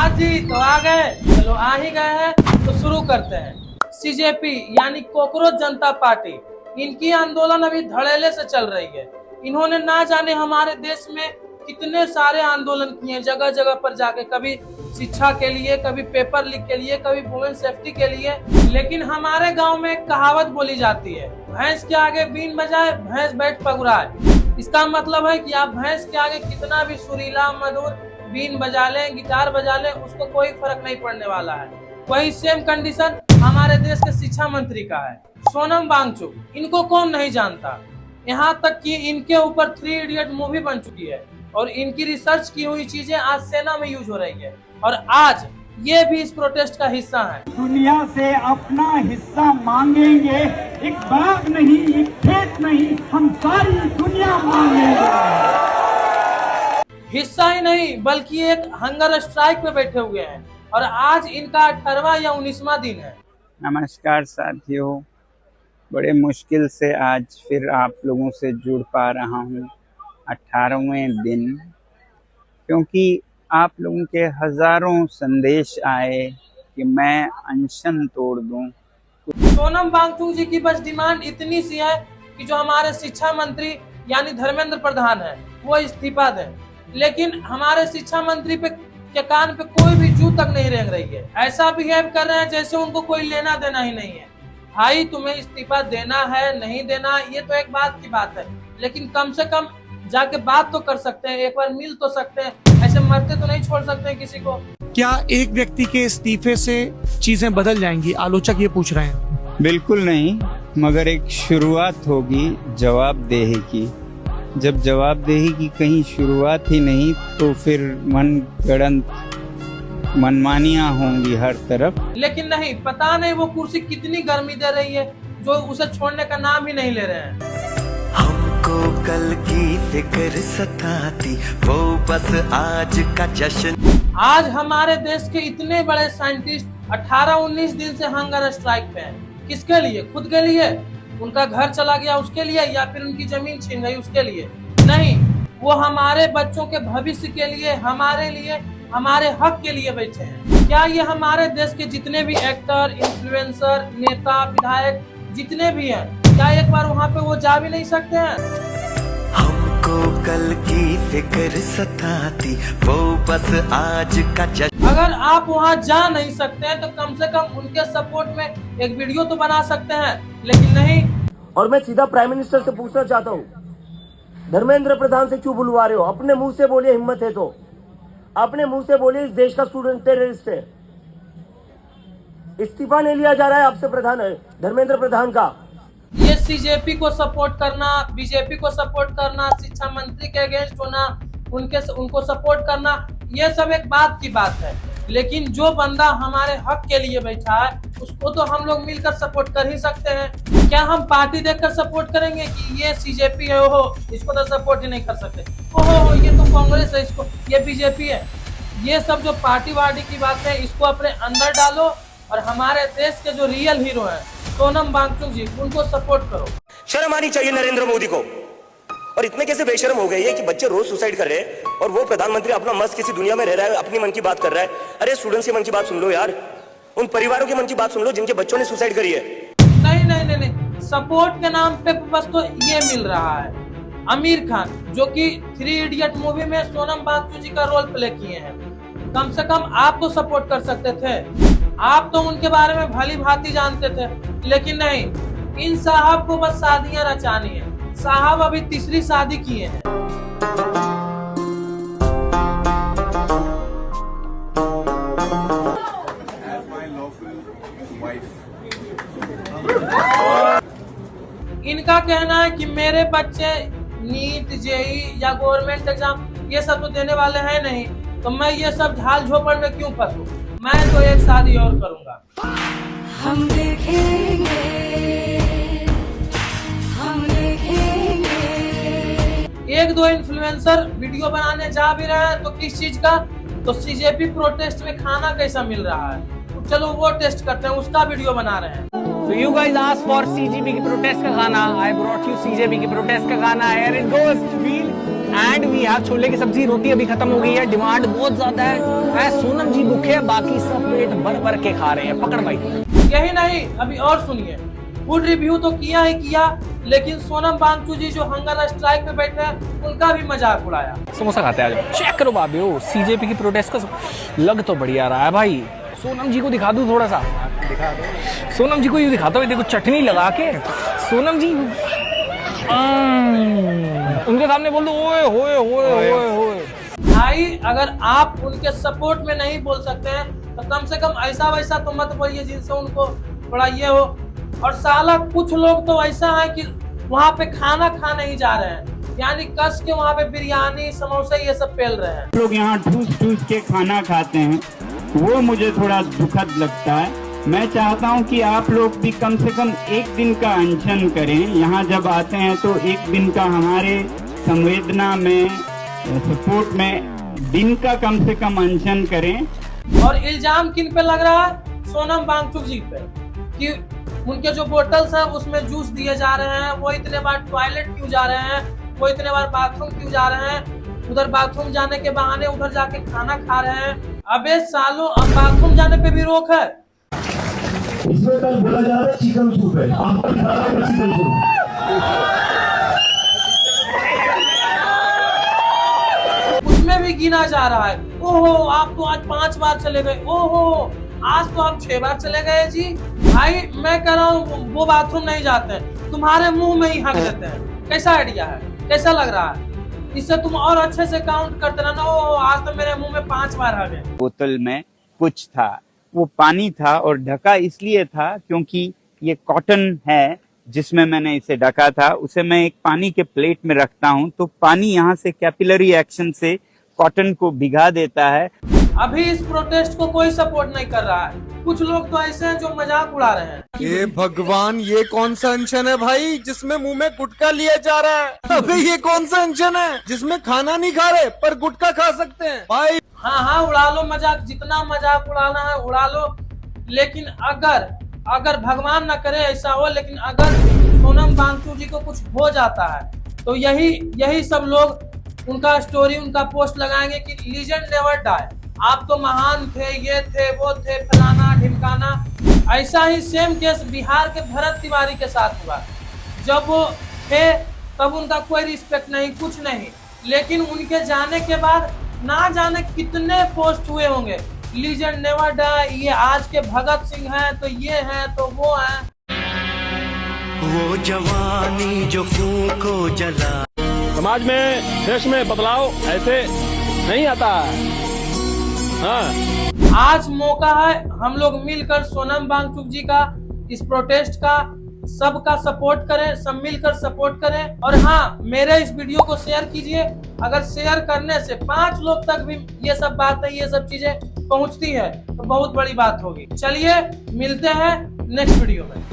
आज जी तो आ गए, चलो आ ही गए हैं तो शुरू करते हैं। सीजेपी यानी कॉकरोच जनता पार्टी, इनकी आंदोलन अभी धड़ल्ले से चल रही है। इन्होंने ना जाने हमारे देश में कितने सारे आंदोलन किए, जगह जगह पर जाके, कभी शिक्षा के लिए, कभी पेपर लीक के लिए, कभी वुमेन सेफ्टी के लिए। लेकिन हमारे गांव में एक कहावत बोली जाती है, भैंस के आगे बीन बजाए भैंस बैठ पगुराए। इसका मतलब है कि आप भैंस के आगे कितना भी सुरीला मधुर बीन बजा लें, गिटार बजा लें, उसको कोई फर्क नहीं पड़ने वाला है। वही सेम कंडीशन हमारे देश के शिक्षा मंत्री का है, सोनम वांगचुक। इनको कौन नहीं जानता, यहाँ तक कि इनके ऊपर 3 इडियट मूवी बन चुकी है और इनकी रिसर्च की हुई चीजें आज सेना में यूज हो रही है और आज ये भी इस प्रोटेस्ट का हिस्सा है। दुनिया से अपना हिस्सा मांगेंगे, एक बाग नहीं, एक खेत नहीं, हम सारी दुनिया मांगेंगे। हिस्सा ही नहीं बल्कि एक हंगर स्ट्राइक पे बैठे हुए हैं और आज इनका 18वां या 19वां दिन है। नमस्कार साथियों, बड़े मुश्किल से आज फिर आप लोगों से जुड़ पा रहा हूँ 18वें दिन, क्योंकि आप लोगों के हजारों संदेश आए कि मैं अनशन तोड़ दूं। सोनम वांगचुक जी की बस डिमांड इतनी सी है कि जो हमारे शिक्षा मंत्री यानी धर्मेंद्र प्रधान है वो इस्तीफा दें, लेकिन हमारे शिक्षा मंत्री के कान पे कोई भी जू तक नहीं रेंग रही है। ऐसा बिहेव कर रहे हैं जैसे उनको कोई लेना देना ही नहीं है। भाई, तुम्हें इस्तीफा देना है नहीं देना ये तो एक बात की बात है, लेकिन कम से कम जाके बात तो कर सकते हैं, एक बार मिल तो सकते हैं। ऐसे मरते तो नहीं छोड़ सकते हैं किसी को। क्या एक व्यक्ति के इस्तीफे से चीजें बदल जाएंगी, आलोचक ये पूछ रहे हैं। बिल्कुल नहीं, मगर एक शुरुआत होगी जवाबदेही की। जब जवाबदेही की कहीं शुरुआत ही नहीं तो फिर मनमानियां होंगी हर तरफ। लेकिन नहीं, पता नहीं वो कुर्सी कितनी गर्मी दे रही है जो उसे छोड़ने का नाम ही नहीं ले रहे हैं। हमको कल की फिक्र सताती, वो बस आज का जश्न। आज हमारे देश के इतने बड़े साइंटिस्ट 18-19 दिन से हंगर स्ट्राइक पे हैं। किसके लिए? खुद के लिए? उनका घर चला गया उसके लिए, या फिर उनकी जमीन छीन गई उसके लिए? नहीं, वो हमारे बच्चों के भविष्य के लिए, हमारे लिए, हमारे हक के लिए बैठे हैं। क्या ये हमारे देश के जितने भी एक्टर, इन्फ्लुएंसर, नेता, विधायक जितने भी हैं, क्या एक बार वहाँ पे वो जा भी नहीं सकते हैं? हमको कल की फिक्र सताती, वो बस आज का जश्न। अगर आप वहाँ जा नहीं सकते हैं तो कम से कम उनके सपोर्ट में एक वीडियो तो बना सकते हैं, लेकिन नहीं। और मैं सीधा प्राइम मिनिस्टर से पूछना चाहता हूँ, धर्मेंद्र प्रधान से क्यों बुलवा रहे हो? अपने मुंह से बोलिए, हिम्मत है तो अपने मुंह से बोलिए इस देश का स्टूडेंट टेररिस्ट है। इस्तीफा नहीं लिया जा रहा है आपसे प्रधान है धर्मेंद्र प्रधान का। ये सीजेपी को सपोर्ट करना, बीजेपी को सपोर्ट करना, शिक्षा मंत्री के अगेंस्ट होना, उनको सपोर्ट करना, ये सब एक बात की बात है। लेकिन जो बंदा हमारे हक के लिए बैठा है उसको तो हम लोग मिलकर सपोर्ट कर ही सकते हैं। क्या हम पार्टी देखकर सपोर्ट करेंगे कि ये सीजेपी है, ओहो इसको तो सपोर्ट ही नहीं कर सकते, ओहो ये तो कांग्रेस है, इसको ये बीजेपी है? ये सब जो पार्टी वार्टी की बात है इसको अपने अंदर डालो और हमारे देश के जो रियल हीरो हैं सोनम वांगचुक जी, उनको सपोर्ट करो। शर्म आनी चाहिए नरेंद्र मोदी को। और इतने कैसे बेशर्म हो गए ये कि बच्चे रोज सुसाइड कर रहे हैं और वो प्रधानमंत्री अपना मस्त किसी दुनिया में रह रहा है, अपनी मन की बात कर रहा है। अरे स्टूडेंट्स के मन की बात सुन लो यार, उन परिवारों के मन की बात सुन लो जिनके बच्चों ने सुसाइड करी है। नहीं नहीं नहीं नहीं, सपोर्ट के नाम पे बस तो ये मिल रहा है। आमिर खान जो कि 3 इडियट मूवी में सोनम वांगचुक जी का रोल प्ले किए हैं, कम से कम आप तो सपोर्ट कर सकते थे। आप तो उनके बारे में भली भांति जानते थे, लेकिन नहीं, इन साहब को बस शादियां रचानी है। साहब अभी 3री शादी किए हैं। इनका कहना है कि मेरे बच्चे नीट, जेई या गवर्नमेंट एग्जाम ये सब तो देने वाले हैं नहीं, तो मैं ये सब झाल झोपड़ में क्यों फंसूं? मैं तो एक शादी और करूंगा। हम देखेंगे, हम देखेंगे। 1-2 इन्फ्लुएंसर वीडियो बनाने जा भी रहे हैं तो किस चीज का? तो सीजेपी प्रोटेस्ट में खाना कैसा मिल रहा है, तो चलो वो टेस्ट करते हैं, उसका वीडियो बना रहे हैं। So you guys asked for CGP की प्रोटेस्ट का गाना, I brought you CJP की प्रोटेस्ट का गाना, here it goes, feel and we have छोले की सब्जी, रोटी अभी खत्म हो गई है, डिमांड बहुत ज्यादा है। सोनम जी भूखे हैं, बाकी सब पेट भर भर के खा रहे हैं। पकड़ भाई। यही नहीं, अभी और सुनिए। फूड रिव्यू तो किया ही किया, लेकिन सोनम वांगचुक जी जो हंगर स्ट्राइक पे बैठे हैं उनका भी मजाक उड़ाया। समोसा खाते हैं आज। चेक करो बाबियो, सीजेपी की प्रोटेस्ट का लग तो बढ़िया रहा है भाई। सोनम जी को दिखा दूं थोड़ा सा, दिखा दो। सोनम जी को ये दिखाता हूँ, देखो चटनी लगा के। सोनम जी उनके सामने बोल दो ओए होए होए होए होए। भाई अगर आप उनके सपोर्ट में नहीं बोल सकते हैं तो कम से कम ऐसा वैसा तो मत बोलिए जिनसे उनको थोड़ा ये हो। और साला कुछ लोग तो ऐसा है कि वहाँ पे खाना खा नहीं जा रहे हैं, यानी कस के वहाँ पे बिरयानी समोसे ये सब पेल रहे हैं। लोग यहाँ ठूस के खाना खाते हैं, वो मुझे थोड़ा दुखद लगता है। मैं चाहता हूँ कि आप लोग भी कम से कम एक दिन का अनशन करें। यहाँ जब आते हैं तो एक दिन का हमारे संवेदना में, सपोर्ट में दिन का कम से कम अनशन करें। और इल्जाम किन पे लग रहा है? सोनम वांगचुक जी पे, कि उनके जो बोतल्स हैं उसमें जूस दिए जा रहे हैं, वो इतने बार टॉयलेट क्यों जा रहे हैं, वो इतने बार बाथरूम क्यों जा रहे हैं, उधर बाथरूम जाने के बहाने उधर जाके खाना खा रहे हैं। अबे सालों, अब बाथरूम जाने पे भी रोक है। इसमें कल बोला जा रहा है चिकन सूप है, आपको खा रहा है चिकन सूप। उसमें भी गिना जा रहा है। ओहो आप तो आज 5 बार चले गए, ओहो आज तो आप 6 बार चले गए जी। भाई मैं कह रहा हूँ वो बाथरूम नहीं जाते हैं, तुम्हारे मुंह में ही हक देते हैं। कैसा आइडिया है, कैसा लग रहा है? इससे तुम और अच्छे से काउंट करते रहना। ओहो आज तो मेरे मुंह में 5 बार आ गए। बोतल में कुछ था, वो पानी था और ढका इसलिए था क्योंकि ये कॉटन है जिसमें मैंने इसे ढका था। उसे मैं एक पानी के प्लेट में रखता हूँ तो पानी यहाँ से कैपिलरी एक्शन से कॉटन को भिगा देता है। अभी इस प्रोटेस्ट को कोई सपोर्ट नहीं कर रहा है, कुछ लोग तो ऐसे हैं जो मजाक उड़ा रहे हैं। ये भगवान, ये कौन सा अनशन है भाई जिसमें मुंह में गुटखा लिया जा रहा है? अबे ये कौन सा अनशन है जिसमें खाना नहीं खा रहे पर गुटखा खा सकते हैं भाई? हाँ उड़ा लो मजाक, जितना मजाक उड़ाना है उड़ा लो, लेकिन अगर भगवान ना करे ऐसा हो, लेकिन अगर सोनम वांगचुक जी को कुछ हो जाता है तो यही सब लोग उनका स्टोरी, उनका पोस्ट लगाएंगे कि लीजेंड नेवर डाई, आप तो महान थे, ये थे, वो थे, फलाना ढिमकाना। ऐसा ही सेम केस बिहार के भरत तिवारी के साथ हुआ। जब वो थे तब उनका कोई रिस्पेक्ट नहीं, कुछ नहीं, लेकिन उनके जाने के बाद ना जाने कितने पोस्ट हुए होंगे, लीजेंड नेवर डाई, ये आज के भगत सिंह हैं, तो ये हैं, तो वो हैं। वो जवानी जो खून को जला। समाज में, देश में बदलाव ऐसे नहीं आता है। हाँ। आज मौका है हम लोग मिलकर सोनम वांगचुक जी का, इस प्रोटेस्ट का, सबका सपोर्ट करें, सब मिलकर सपोर्ट करें। और हाँ, मेरे इस वीडियो को शेयर कीजिए। अगर शेयर करने से 5 लोग तक भी ये सब बातें, ये सब चीजें पहुंचती है तो बहुत बड़ी बात होगी। चलिए मिलते हैं नेक्स्ट वीडियो में।